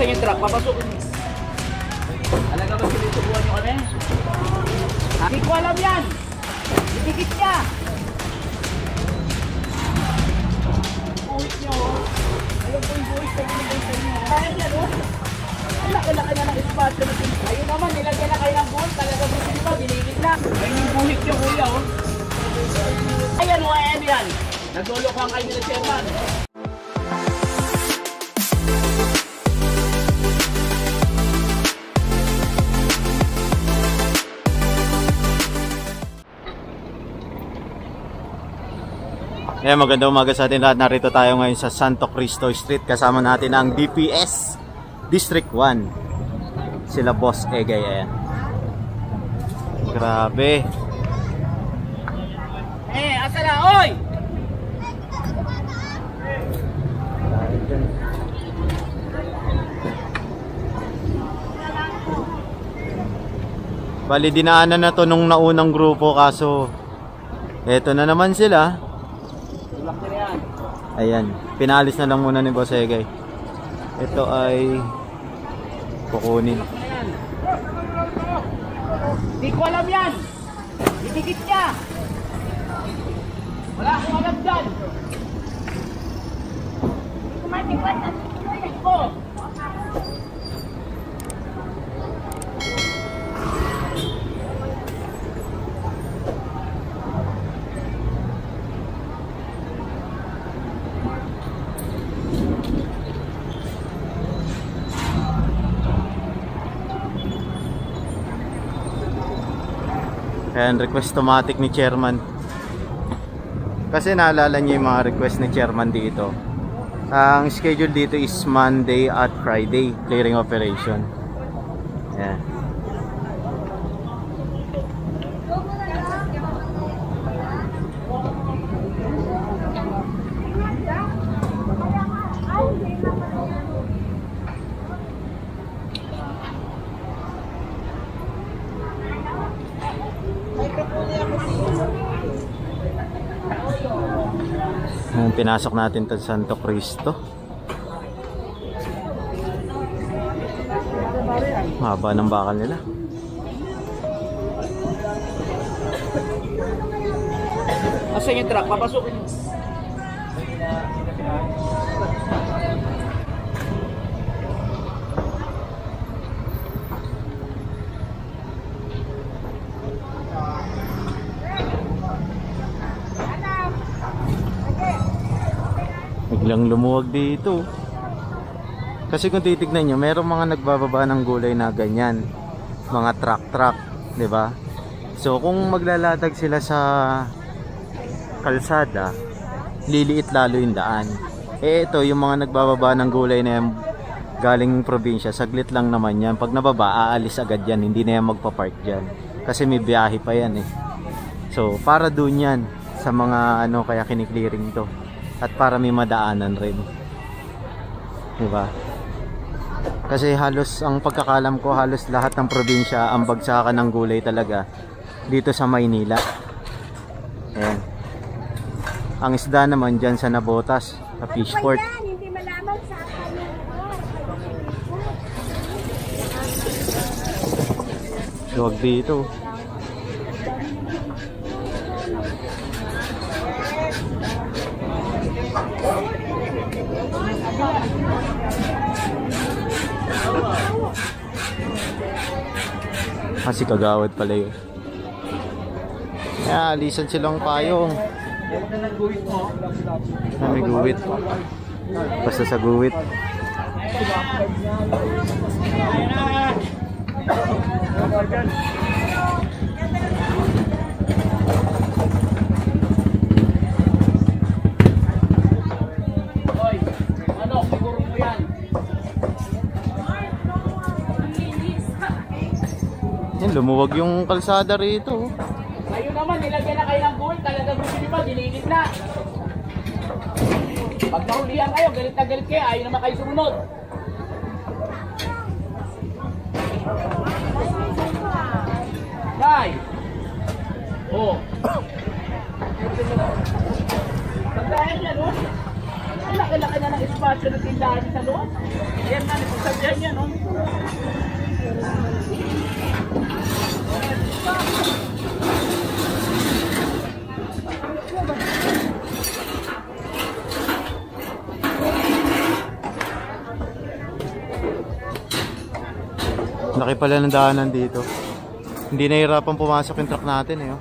Asan yung truck? Papasukin mo. Alaga ba sinusubuan nyo kami? Hindi ko alam yan. Itikit niya. Buhit nyo. Alam ko yung buhit sa mga sa inyo. Kaya yan o. Ang laki-laki na ng espasyo na pinto. Ayun naman, nilagyan na kayo ng buhit. Talaga mo sino ba? Binigit na. Ayun yung buhit nyo kuya o. Ayan o, ayan yan. Naglulokang kayo nila chairman. Magandang umaga sa atin lahat. Narito tayo ngayon sa Santo Cristo Street. Kasama natin ang DPS District 1. Sila Boss Egay. Ayan. Grabe. Asa na? Oy! Bali dinaanan na to nung naunang grupo, kaso eto na naman sila. Ayan, pinalis na lang muna ni Boss Egay. Ito ay kukunin. Hindi ko alam yan. Itikit niya. Wala akong alam dyan. Kumatikot at kumatikot ko. Ayan, request-o-matic ni Chairman. Kasi naalala niyo yung mga request ni Chairman dito. Ang schedule dito is Monday at Friday, clearing operation. Ayan. Pinasok natin to Santo Cristo. Mahaba ng bakal nila. Asan yung truck? Papasukin mo. Biglang lumuwag dito. Kasi kung titignan nyo, merong mga nagbababa ng gulay na ganyan, mga truck, di ba? So kung maglalatag sila sa kalsada, liliit lalo yung daan. Ito yung mga nagbababa ng gulay na yan, galing probinsya, saglit lang naman yan. Pag nababa, aalis agad yan, hindi na yan magpa-park dyan. Kasi may biyahe pa yan eh. So para dun yan sa mga kaya kiniklearing to. At para may madaanan rin, diba? Kasi halos, ang pagkakalam ko, halos lahat ng probinsya ang bagsakan ng gulay talaga dito sa Maynila. Ayan. Ang isda naman dyan sa Nabotas, sa Fishport. Hindi malaman sa Huwag dito. Kasi kagawad pala yun. Kaya alisan silang payong. May guwit. Basta sa guwit. Lumuwag yung kalsada rito. Ayun naman, nilagyan na kayo ng gold. Talaga gusto nyo ba, dinilit na. Pag nahulihan kayo, galit na galit kayo. Ayaw naman kayo sumunod. Nay! Oh! Pagdahin yan, oh! Ang laki-laki na ng espasyo ng tindahan sa loob. Ayan na, Yan, oh. Laki pala ng daanan dito. Hindi nahihirapan pumasok yung truck natin eh. Oh.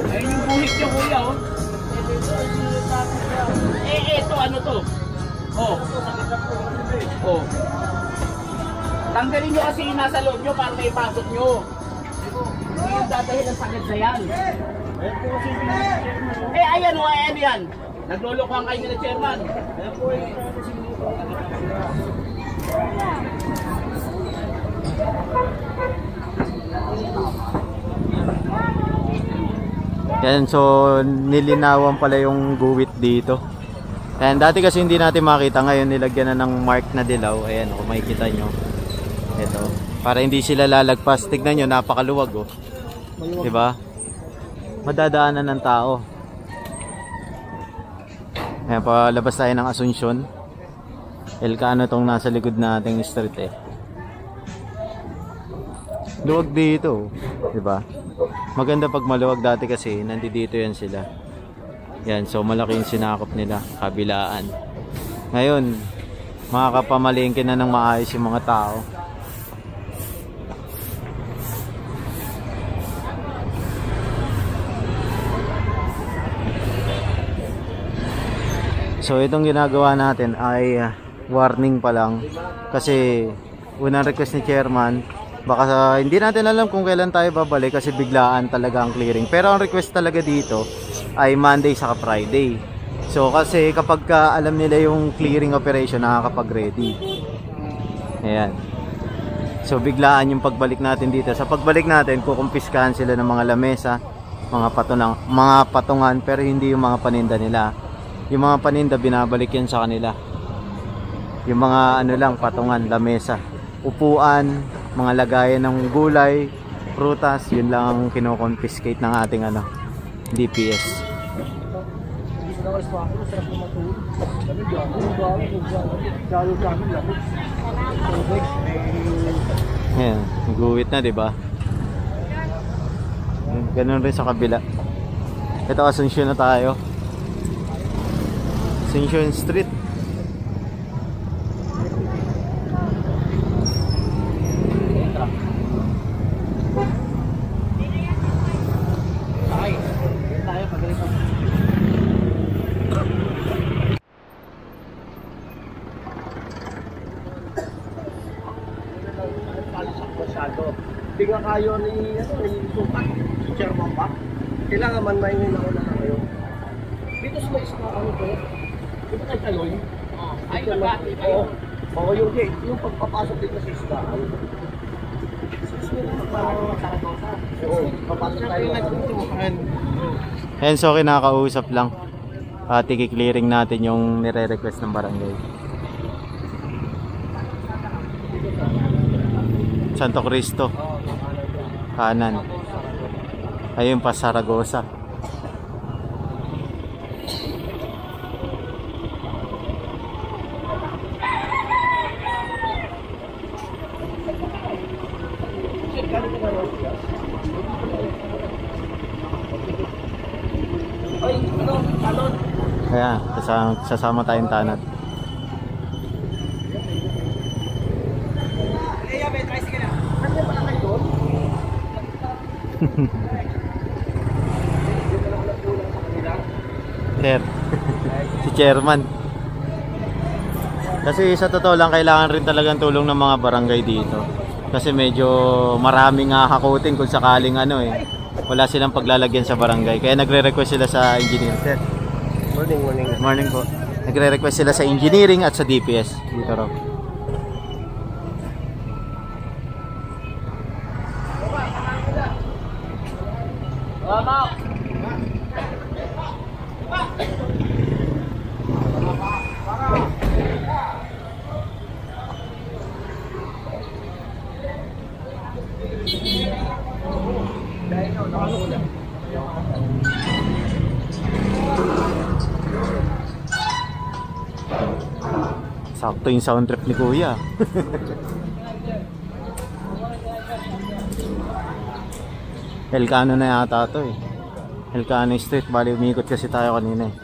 Ayun yung buhit niya kuya oh. Ito ano to? Oh. Oh. Tanggalin nyo kasi yung nasa loob nyo para may pasok nyo. Hindi yung dadahilan sa agad na yan. Ayan o, ayan yan. Naglolokohan kayo nila chairman. Ayan po eh. Yan, so nilinawan pala yung guwit dito. Yan, dati kasi hindi natin makita, ngayon nilagyan na ng mark na dilaw. Ayan, kung makikita nyo. Ito, para hindi sila lalagpas. Tignan nyo, napakaluwag oh. Diba? Madadaanan ng tao. Ayan, palabas tayo ng Asuncion. Elcano tong nasa likod nating street eh. Luwag dito, diba? Maganda pag maluwag, dati kasi nandito yan sila. Yan, so malaki yung sinakop nila, kabilaan. Ngayon, makakapamalingkin na ng maayos yung mga tao. So itong ginagawa natin ay warning pa lang. Kasi unang request ni chairman, baka hindi natin alam kung kailan tayo babalik kasi biglaan talaga ang clearing. Pero ang request talaga dito ay Monday saka Friday. So kasi kapag alam nila yung clearing operation, nakakapag-ready. Ayan. So biglaan yung pagbalik natin dito. Sa pagbalik natin, kukumpiskahan sila ng mga lamesa, mga patungan, pero hindi yung mga paninda nila. Yung mga paninda binabalik yan sa kanila. Yung mga ano lang, patungan, lamesa, upuan, mga lagayan ng gulay, prutas, yun lang ang kino-confiscate ng ating ano, DPS. Ayan, guwit na, diba? Ganun rin sa kabila. Ito, Asuncion na tayo. Asuncion Street. Hindi nga kayo ni Sukat, si Chairman pa. Kailangan man maingin ako na kayo. Dito sa may isma ano to? Dito kay Kaloy. Ay, nabati kayo. Oo, yung gate. Yung pagpapasok dito sa isma. Oo, papasok tayo. Ayan, so kinakausap lang. Tiki-clearing natin yung nire-request ng barangay. Santo Cristo. Kanan. Ayun pa, Saragosa. Kaya, sasama tayong tanod. Sir, si chairman. Kasi sa totoo lang, kailangan rin talagang tulong ng mga barangay dito. Kasi medyo maraming hakutin kung sakaling ano eh. Wala silang paglalagyan sa barangay. Kaya nagre-request sila sa engineer. Sir, Morning, morning. morning po. Nagre-request sila sa engineering at sa DPS. Dito raw. Sakto yung sound trip ni Kuya. Elcano na yata to eh. Elcano Street, bali umikot kasi tayo kanina eh.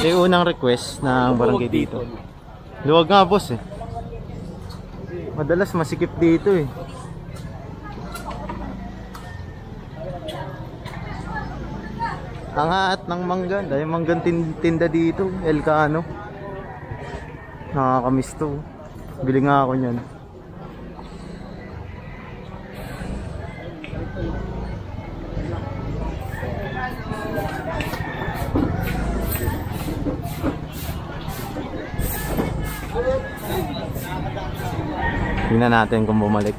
Ito yung unang request ng barangay dito. Luwag nga boss eh. Madalas masikip dito eh. Angat ng manggan. Dahil manggan tinda dito. Elcano. Nakakamiss to. Bili nga ako nyan. Tingnan natin kung bumalik.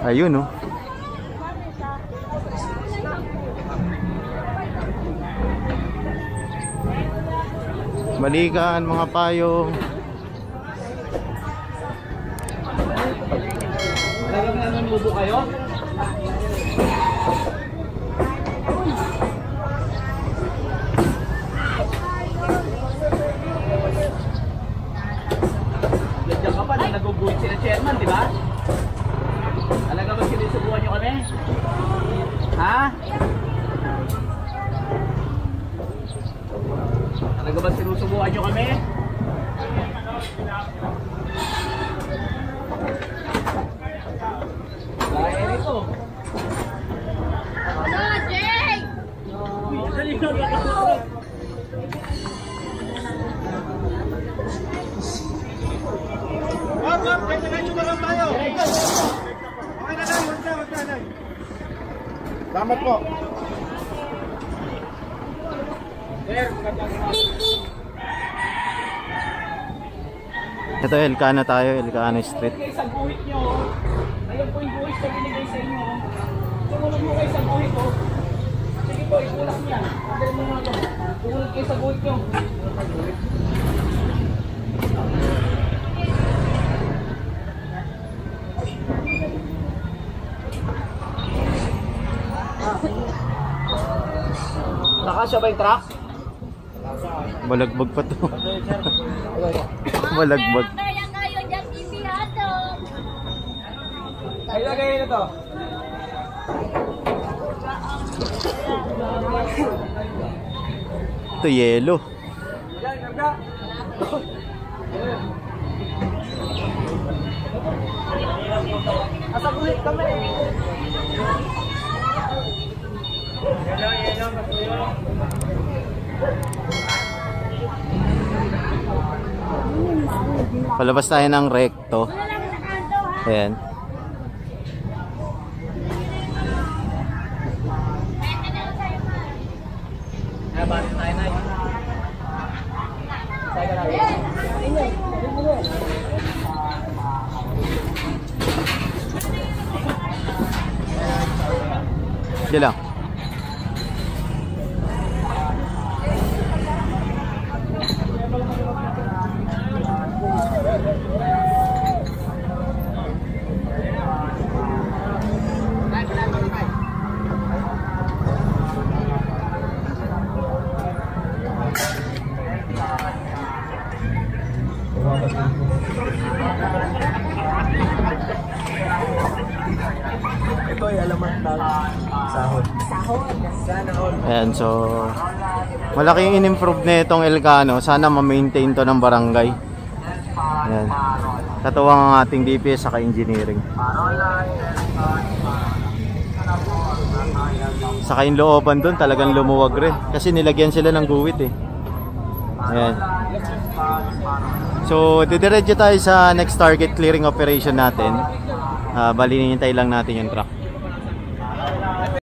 Ayun oh. Balikan mga payong. Talagang nanunod kayo? Diyan ka pa, naguguhit sila chairman, di ba? Talaga ba sinusubukan nyo kami? Ha? Talaga ba sinusubukan nyo kami? Kaya rito. Jay! Dali na. Salamat po. Ito Elcano tayo, Elcano Street. Kayo sa guhit nyo, ayun po yung guhit na binigay sa inyo. Sumunod mo kayo sa guhit ko. Sige po, ikulak niya. Pagdali mo mga ito. Sumunod kayo sa guhit nyo. Nakasya ba yung truck? Balagbag pa to. Balagbag. Kaya kayo dyan, ibihato. Ay, lagay na to. Ito yelo. Yan, karga. Asa guhit kami. Yan, masuyo. Palabas tayo ng recto. Ayan. Kaya ba tayo na? Tayo ka na. Diyan lang. Ito ay alamat ng sahod. Sana all. Ayan, so malaking in-improve na itong Elcano. Sana ma-maintain to ng barangay. Ayan. Katuwang ang ating DPS saka engineering. Saka yung looban doon talagang lumuwag rin. Kasi nilagyan sila ng guwit eh. Ayan. So didiretso tayo sa next target clearing operation natin. Bali nihintay lang natin yung truck.